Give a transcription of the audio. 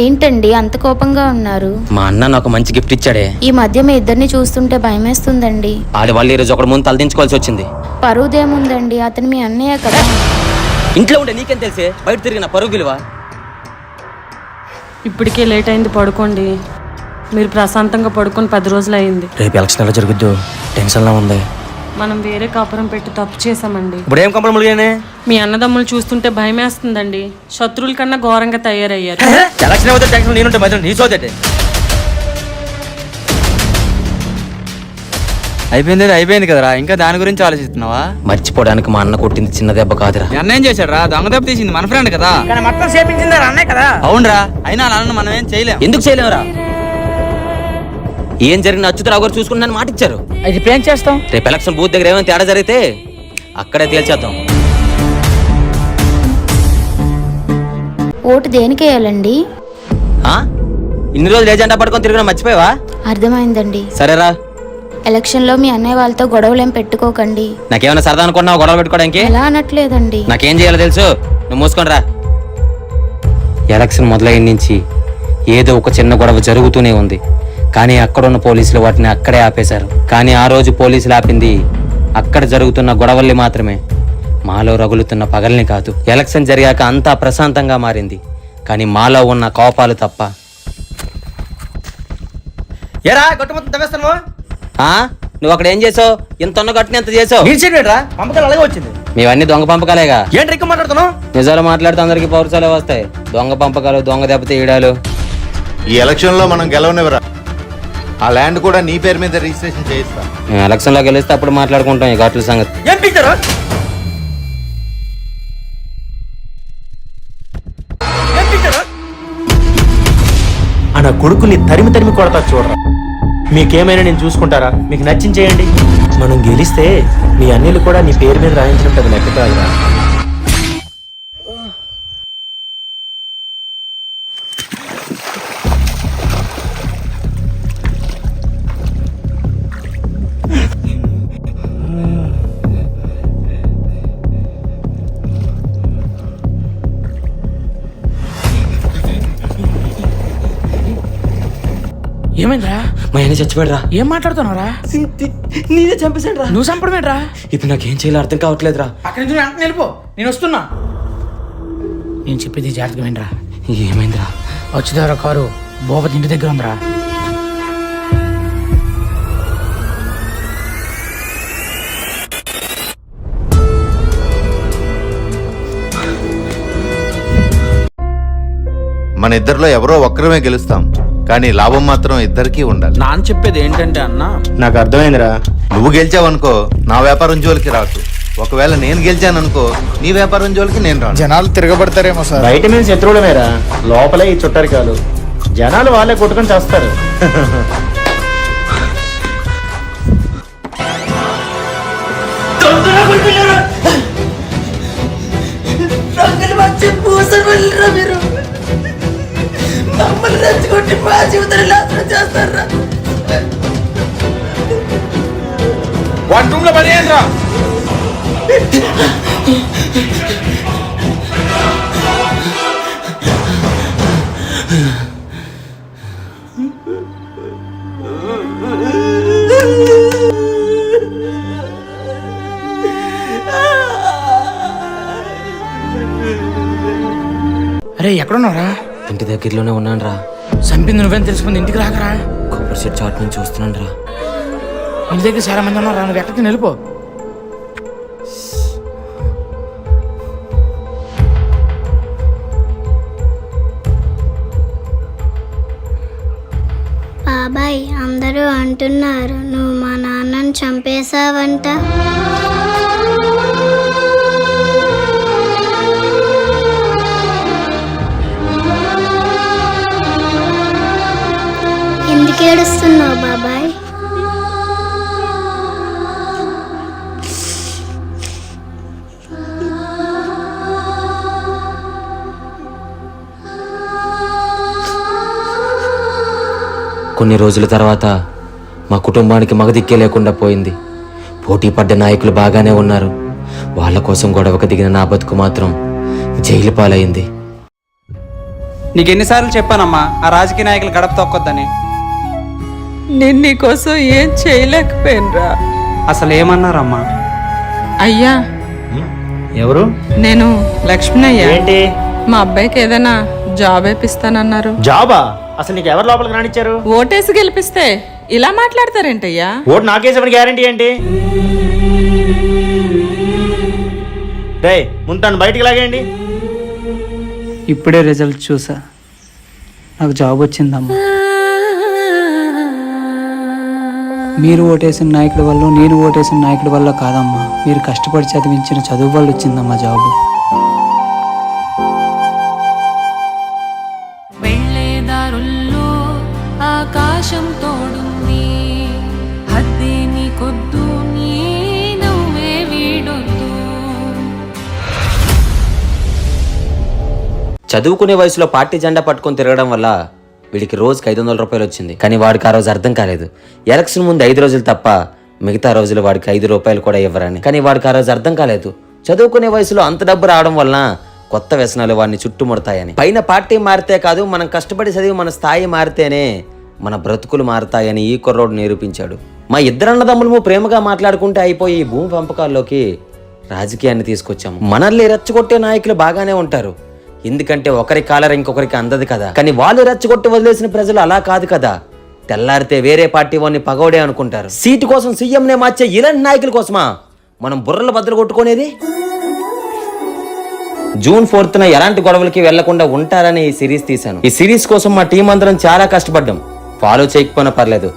ఏంటండి అంత కోపంగా ఉన్నారు? మా అన్న నాకు మంచి గిఫ్ట్ ఇచ్చాడే. ఈ మధ్య మీ ఇద్దరిని చూస్తుంటే భయమేస్తుందండి. వాళ్ళు ఈరోజు ఒకటి ముందు తలదించుకోవాల్సి వచ్చింది. పరువుదేముందండి, అతను మీ అన్నయ్య కదా. ఇంట్లో ఉండే నీకేం తెలిసే బయట తిరిగిన పరువు విలువ. ఇప్పటికే లేట్ అయింది, పడుకోండి. మీరు ప్రశాంతంగా పడుకొని 10 రోజులు అయింది. రేపు ఎలక్షన్ ఎలా జరుగుద్దు టెన్షన్లా ఉంది. మనం వేరే కాపురం పెట్టి తప్పు చేసామండి. ఇప్పుడు ఏం కంపల్సరీ మీ అన్నదమ్ములు చూస్తుంటే భయమేస్తుందండి. శత్రువుల కన్నా ఘోరంగా తయారయ్యారు. ఎలక్షన్ అవుతే టెన్షన్ నేనుంటే మధ్య నీ సోదటే అయిపోయింది కదరా, ఇంకా దాని గురించి ఆలోచిస్తున్నావా? మర్చిపోవడానికి మా అన్న కొట్టింది చిన్న దెబ్బ కాదురా. అన్న ఏం చేశాడు రా? దొంగ దెబ్బ తీసింది మన ఫ్రెండ్ కదా. మొత్తం చేపించింది అన్నే కదా. అవునరా, అయినా అన్న మనం ఏం చేయలేం. ఎందుకు చేయలేమురా? ఏం జరిగిన అచ్యుతరావు గారు చూసుకుంటానని మాట ఇచ్చారు. అది ఏం చేస్తాం? రేపు ఎలక్షన్ బూత్ దగ్గర ఏమైనా తేడా జరిగితే అక్కడే తేల్చేద్దాం. ఓటు దేనికి వేయాలండి? ఇన్ని రోజులు ఏజెండా పడుకొని తిరిగిన మర్చిపోయావా? అర్థమైందండి. సరేరా. ఎలక్షన్ లో మీ అన్నయ్య వాళ్ళతో గొడవలేం పెట్టుకోకండి. నాకేమైనా సరదా అనుకున్నావు గొడవలు పెట్టుకోవడానికి? ఎలా అనట్లేదండి. నాకేం చేయాలో తెలుసు, నువ్వు మూసుకొని రా. ఎలక్షన్ మొదలైన నుంచి ఏదో ఒక చిన్న గొడవ జరుగుతూనే ఉంది, కానీ అక్కడున్న పోలీసులు వాటిని అక్కడే ఆపేశారు. కానీ ఆ రోజు పోలీసులు ఆపింది అక్కడ జరుగుతున్న గొడవల్ని మాత్రమే, మాలో రగులుతున్న పగల్ని కాదు. ఎలక్షన్ జరిగాక అంతా ప్రశాంతంగా మారింది, కానీ మాలో ఉన్న కోపాలు తప్ప. ఏరా గట్టు మొత్తం తవ్వేస్తాను. నువ్వు అక్కడ ఏం చేసావు? ఇంత గట్టుని ఎంత చేసావు? పంపకాలు అలాగే వచ్చింది. మేవన్నీ దొంగ పంపకాలేగా. ఏంటి ఎక్కువ మాట్లాడుతున్నావు? నిజాలు మాట్లాడితే అందరికి పౌరుషాలే వస్తాయి. దొంగ పంపకాలు, దొంగ దెబ్బతీయడాలు. ఈ ఎలక్షన్ లో మనం గెలవనివరా? ఆ ల్యాండ్ కూడా నీ పేరు మీద రిజిస్ట్రేషన్ చేయిస్తా. మేము ఎలక్షన్ లో గెలిస్తే అప్పుడు మాట్లాడుకుంటాం ఈ ఘాట్ల సంగతి. ఏం పిచ్చారు? నా కొడుకుని తరిమి తరిమి కొడతా చూడరా. మీకేమైనా నేను చూసుకుంటారా? మీకు నచ్చింది చేయండి. మనం గెలిస్తే మీ అన్నిలు కూడా నీ పేరు మీద రాయించినట్టు అది లెక్క కాదురా. ఏమైందిరా? మా ఆయన చచ్చిపోయాడురా. ఏం మాట్లాడుతున్నావురా? నేనే చంపేశాడు రా. నువ్వు చంపడమేట్రా? ఇప్పుడు నాకేం చేయాలో అర్థం కావట్లేదురా. అక్కడి నుంచి వెంటనే వెళ్ళిపో, నేను వస్తున్నా. నేను చెప్పేది జాగ్రత్తగా వినరా. ఏమైందిరా? వచ్చేదారా కారు భూపతి ఇంటి దగ్గర ఉందిరా. మన ఇద్దరిలో ఎవరో ఒక్కరమే గెలుస్తాం, కానీ లాభం మాత్రం ఇద్దరికీ ఉండాలి. నాన్న చెప్పేది ఏంటంటే అన్న, నాకు అర్థమైందిరా. నువ్వు గెలిచావనుకో నా వ్యాపారం జోలికి రాకు. ఒకవేళ నేను గెలిచాననుకో నీ వ్యాపారం జోలికి నేను రాను. జనాలు తిరగబడతారేమో సార్. బయట మేము శత్రువులమేరా, లోపలే ఈ చుట్టరికాలు. జనాలు వాళ్ళే కొట్టుకొని చేస్తారు. అరే ఎక్కడున్నావురా? ఇంటి దగ్గరలోనే ఉన్నాను రా. చంపింది నువ్వేం తెలుసుకుంది, ఇంటికి రాకరా. కొబ్బరి చెట్టు చాటు నుంచి చూస్తున్నాను రా. ఇంటి దగ్గర చాలా మంది ఉన్నారా, నువ్వు ఎక్కడికి వెళ్ళిపో. బాబాయ్, అందరూ అంటున్నారు నువ్వు మా నాన్నని చంపేశావంట. ఎందుకు ఏడుస్తున్నావు బాబాయ్? కొన్ని రోజుల తర్వాత మా కుటుంబానికి మగదిక్కే లేకుండా పోయింది. పోటీ పడ్డ నాయకులు బాగానే ఉన్నారు, వాళ్ళ కోసం గొడవకు దిగిన నా బతుకు మాత్రం జైలు పాలైంది. నీకెన్నిసార్లు చెప్పానమ్మా ఆ రాజకీయ నాయకులు గడప తొక్కొద్దని. నేను నీకోసం ఏం చేయలేకపోయినరా. అసలు ఏమన్నారమ్మా? అయ్యా, ఎవరు? నేను లక్ష్మణ్ అయ్యా. ఏంటి? మా అబ్బాయికి ఏదైనా జాబ్ వేపిస్తానన్నారు. జాబా? అసలు నీకు ఎవరు లోపలికి రానిచ్చారు? ఓటేసి గెలిపిస్తే ఇలా మాట్లాడతారేంటయ్యా? ఓటు నాకేసేమని గ్యారంటీ ఏంటి? రే ముందు తను బయటికి లాగేయండి. ఇప్పుడే రిజల్ట్ చూసా, నాకు జాబ్ వచ్చిందమ్మా. మీరు ఓటేసిన నాయకుడి వల్ల, నేను ఓటేసిన నాయకుడి వల్ల కాదమ్మా, మీరు కష్టపడి చదివించిన చదువు వల్ల వచ్చిందమ్మా జాబు. వెళ్ళేదారుల్లో ఆకాశం తోడుంది, హద్దే నీకొద్దు, నీ నువ్వే వీడొద్దు. చదువుకునే వయసులో పార్టీ జెండా పట్టుకొని తిరగడం వల్ల వీడికి రోజుకి 500 రూపాయలు వచ్చింది. కానీ వాడికి ఆ రోజు అర్థం కాలేదు, ఎలక్షన్ ముందు 5 రోజులు తప్ప మిగతా రోజులు వాడికి 5 రూపాయలు కూడా ఇవ్వరని. కానీ వాడికి ఆ రోజు అర్థం కాలేదు, చదువుకునే వయసులో అంత డబ్బు రావడం వలన కొత్త వ్యసనాలు వాడిని చుట్టుముడతాయని. పైన పార్టీ మారితే కాదు, మనం కష్టపడి చదివి మన స్థాయి మారితేనే మన బ్రతుకులు మారతాయని ఈ కుర్రోడు నిరూపించాడు. మా ఇద్దరు అన్నదమ్ములు ప్రేమగా మాట్లాడుకుంటే అయిపోయి ఈ భూమి పంపకాల్లోకి రాజకీయాన్ని తీసుకొచ్చాము. మనల్ని రెచ్చగొట్టే నాయకులు బాగానే ఉంటారు, ఎందుకంటే ఒకరి కాలర్ ఇంకొకరికి అందదు కదా. కానీ వాళ్ళు రెచ్చగొట్టి వదిలేసిన ప్రజలు అలా కాదు కదా. తెల్లారితే వేరే పార్టీ వాడిని పగోడే అనుకుంటారు. సీటు కోసం సీఎంనే మార్చే ఇలాంటి నాయకుల కోసమా మనం బుర్రలు బద్దలు కొట్టుకునేది? జూన్ 4న ఎలాంటి గొడవలకి వెళ్లకుండా ఉంటారని ఈ సిరీస్ తీశాను. ఈ సిరీస్ కోసం మా టీం అందరం చాలా కష్టపడ్డాం. ఫాలో చేయకపోయినా పర్లేదు,